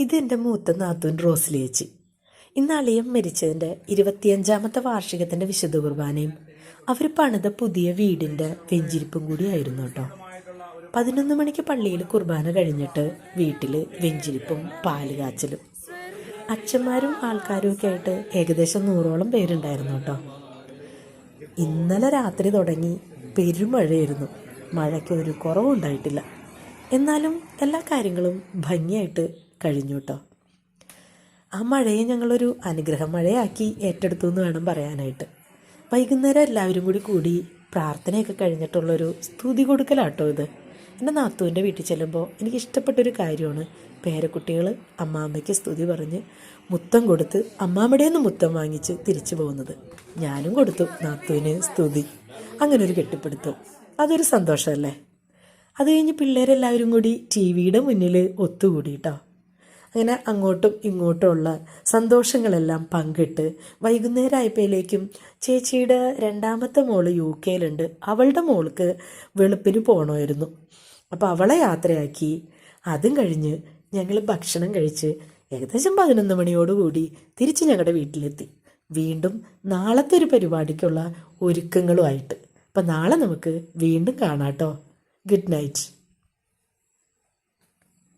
ഇതെൻ്റെ മൂത്ത നാത്തൂൻ റോസ്ലി ചേച്ചി. ഇന്ന് അളിയൻ മരിച്ചതിൻ്റെ 25ാമത്തെ വാർഷികത്തിൻ്റെ വിശുദ്ധ കുർബാനയും അവർ പണിത പുതിയ വീടിൻ്റെ വെഞ്ചിരിപ്പും കൂടിയായിരുന്നു കേട്ടോ. 11 മണിക്ക് പള്ളിയിൽ കുർബാന കഴിഞ്ഞിട്ട് വീട്ടിൽ വെഞ്ചിരിപ്പും പാല് കാച്ചലും. അച്ഛന്മാരും ആൾക്കാരും ഒക്കെ ആയിട്ട് ഏകദേശം 100ഓളം പേരുണ്ടായിരുന്നു കേട്ടോ. ഇന്നലെ രാത്രി തുടങ്ങി പെരുമഴയായിരുന്നു. മഴയ്ക്ക് ഒരു കുറവുണ്ടായിട്ടില്ല. എന്നാലും എല്ലാ കാര്യങ്ങളും ഭംഗിയായിട്ട് കഴിഞ്ഞു കേട്ടോ. ആ മഴയെ ഞങ്ങളൊരു അനുഗ്രഹ മഴയാക്കി ഏറ്റെടുത്തു എന്ന് വേണം പറയാനായിട്ട്. വൈകുന്നേരം എല്ലാവരും കൂടി പ്രാർത്ഥനയൊക്കെ കഴിഞ്ഞിട്ടുള്ളൊരു സ്തുതി കൊടുക്കലാട്ടോ ഇത്. എൻ്റെ നാത്തൂൻ്റെ വീട്ടിൽ ചെല്ലുമ്പോൾ എനിക്കിഷ്ടപ്പെട്ടൊരു കാര്യമാണ് പേരക്കുട്ടികൾ അമ്മാമ്മയ്ക്ക് സ്തുതി പറഞ്ഞ് മുത്തം കൊടുത്ത് അമ്മാമ്മയുടെ നിന്ന് മുത്തം വാങ്ങിച്ച് തിരിച്ചു പോകുന്നത്. ഞാനും കൊടുത്തു നാത്തൂന് സ്തുതി. അങ്ങനെ ഒരു കെട്ടിപ്പിടുത്തം, അതൊരു സന്തോഷമല്ലേ. അത് കഴിഞ്ഞ് പിള്ളേരെല്ലാവരും കൂടി TV-യുടെ മുന്നിൽ ഒത്തുകൂടിയിട്ടോ. അങ്ങനെ അങ്ങോട്ടും ഇങ്ങോട്ടുമുള്ള സന്തോഷങ്ങളെല്ലാം പങ്കിട്ട് വൈകുന്നേരം ആയപ്പോഴേക്കും ചേച്ചിയുടെ 2ാമത്തെ മോള് UK-യിലുണ്ട്. അവളുടെ മോൾക്ക് വെളുപ്പിന് പോകണമായിരുന്നു. അപ്പോൾ അവളെ യാത്രയാക്കി. അതും കഴിഞ്ഞ് ഞങ്ങൾ ഭക്ഷണം കഴിച്ച് ഏകദേശം 11 മണിയോടുകൂടി തിരിച്ച് ഞങ്ങളുടെ വീട്ടിലെത്തി. വീണ്ടും നാളത്തെ ഒരു പരിപാടിക്കുള്ള ഒരുക്കങ്ങളുമായിട്ട്. അപ്പം നാളെ നമുക്ക് വീണ്ടും കാണാം കേട്ടോ. Good night.